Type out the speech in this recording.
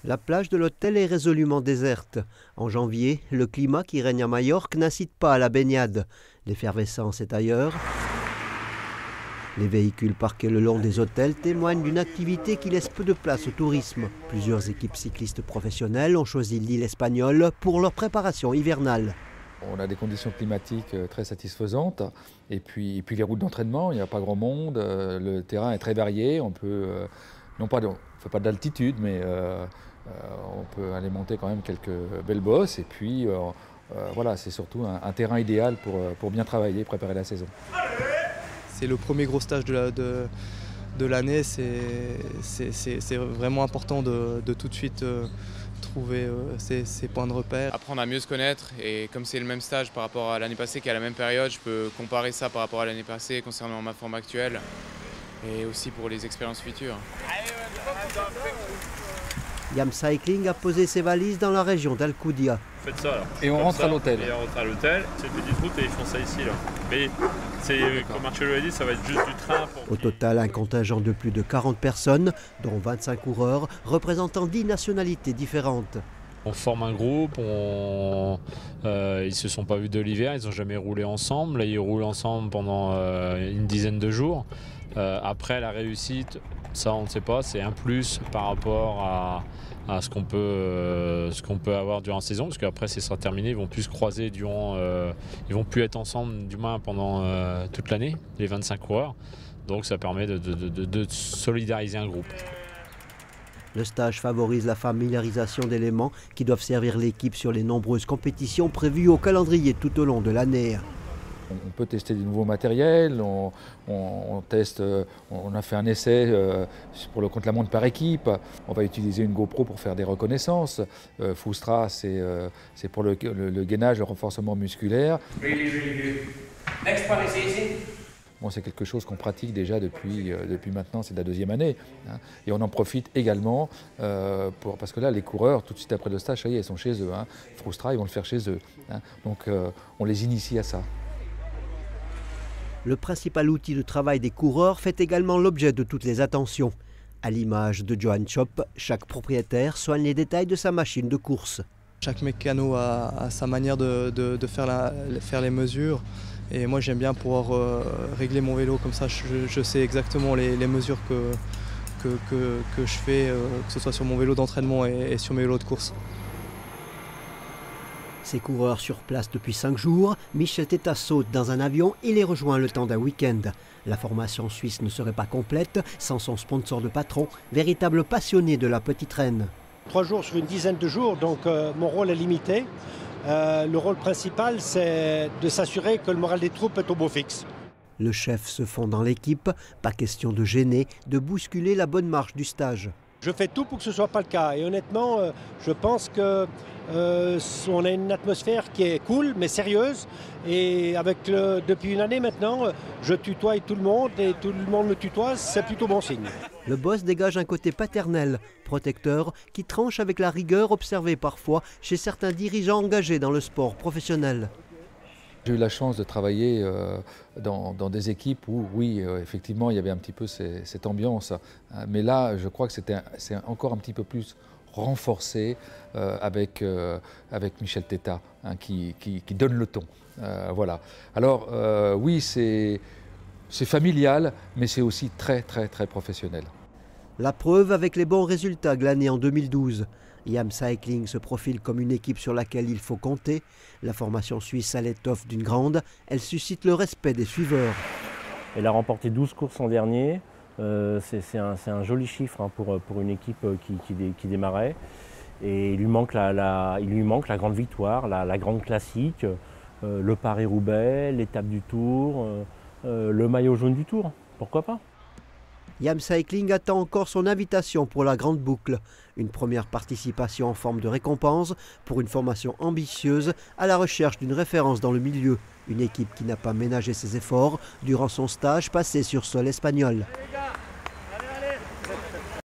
La plage de l'hôtel est résolument déserte. En janvier, le climat qui règne à Majorque n'incite pas à la baignade. L'effervescence est ailleurs. Les véhicules parqués le long des hôtels témoignent d'une activité qui laisse peu de place au tourisme. Plusieurs équipes cyclistes professionnelles ont choisi l'île espagnole pour leur préparation hivernale. On a des conditions climatiques très satisfaisantes et puis les routes d'entraînement, il n'y a pas grand monde, le terrain est très varié, on peut, on ne fait pas d'altitude, mais on peut aller monter quand même quelques belles bosses et puis voilà, c'est surtout un terrain idéal pour bien travailler, préparer la saison. C'est le premier gros stage de l'année, c'est vraiment important de tout de suite trouver ces points de repère. Apprendre à mieux se connaître et comme c'est le même stage par rapport à l'année passée qu'à la même période, je peux comparer ça par rapport à l'année passée concernant ma forme actuelle et aussi pour les expériences futures. Yam Cycling a posé ses valises dans la région d'Alcúdia. Faites ça alors. Et on rentre à l'hôtel. Et on rentre à l'hôtel, c'est une petite route et ils font ça ici là. Mais comme Marcelo l'a dit, ça va être juste du train. Au total, un contingent de plus de 40 personnes, dont 25 coureurs, représentant 10 nationalités différentes. On forme un groupe, ils se sont pas vus de l'hiver, ils n'ont jamais roulé ensemble. Là, ils roulent ensemble pendant une dizaine de jours. Après, la réussite, ça on ne sait pas, c'est un plus par rapport à ce qu'on peut avoir durant la saison, parce qu'après ce sera terminé, ils vont plus se croiser ils vont plus être ensemble du moins pendant toute l'année, les 25 coureurs. Donc ça permet de solidariser un groupe. Le stage favorise la familiarisation d'éléments qui doivent servir l'équipe sur les nombreuses compétitions prévues au calendrier tout au long de l'année. On peut tester du nouveau matériel, on teste, on a fait un essai pour le contre-la-montre par équipe, on va utiliser une GoPro pour faire des reconnaissances. Frustra, c'est pour le gainage, le renforcement musculaire. Bon, c'est quelque chose qu'on pratique déjà depuis maintenant, c'est la deuxième année. Hein, et on en profite également parce que là, les coureurs, tout de suite après le stage, ça y est, ils sont chez eux. Hein. Frustra, ils vont le faire chez eux. Hein, donc on les initie à ça. Le principal outil de travail des coureurs fait également l'objet de toutes les attentions. À l'image de Johan Chop, chaque propriétaire soigne les détails de sa machine de course. Chaque mécano a sa manière de faire les mesures. Et moi j'aime bien pouvoir régler mon vélo comme ça, je sais exactement les mesures que je fais, que ce soit sur mon vélo d'entraînement et sur mes vélos de course. Ces coureurs sur place depuis 5 jours, Michel Teta saute dans un avion et les rejoint le temps d'un week-end. La formation suisse ne serait pas complète sans son sponsor de patron, véritable passionné de la petite reine. 3 jours sur une dizaine de jours, donc mon rôle est limité. Le rôle principal, c'est de s'assurer que le moral des troupes est au beau fixe. Le chef se fond dans l'équipe, pas question de gêner, de bousculer la bonne marche du stage. Je fais tout pour que ce ne soit pas le cas. Et honnêtement, je pense qu'on a une atmosphère qui est cool, mais sérieuse. Et depuis une année maintenant, je tutoie tout le monde et tout le monde me tutoie, c'est plutôt bon signe. Le boss dégage un côté paternel, protecteur, qui tranche avec la rigueur observée parfois chez certains dirigeants engagés dans le sport professionnel. J'ai eu la chance de travailler dans des équipes où, oui, effectivement, il y avait un petit peu cette ambiance. Mais là, je crois que c'est encore un petit peu plus renforcé avec Michel Teta, hein, qui donne le ton. Voilà. Alors, oui, c'est familial, mais c'est aussi très, très, très professionnel. La preuve avec les bons résultats glanés en 2012. Yam Cycling se profile comme une équipe sur laquelle il faut compter. La formation suisse à l'étoffe d'une grande, elle suscite le respect des suiveurs. Elle a remporté 12 courses l'an dernier. C'est un joli chiffre hein, pour une équipe qui démarrait. Et il lui manque la grande victoire, la grande classique, le Paris-Roubaix, l'étape du Tour, le maillot jaune du Tour. Pourquoi pas ? Yam Cycling attend encore son invitation pour la grande boucle. Une première participation en forme de récompense pour une formation ambitieuse à la recherche d'une référence dans le milieu. Une équipe qui n'a pas ménagé ses efforts durant son stage passé sur sol espagnol.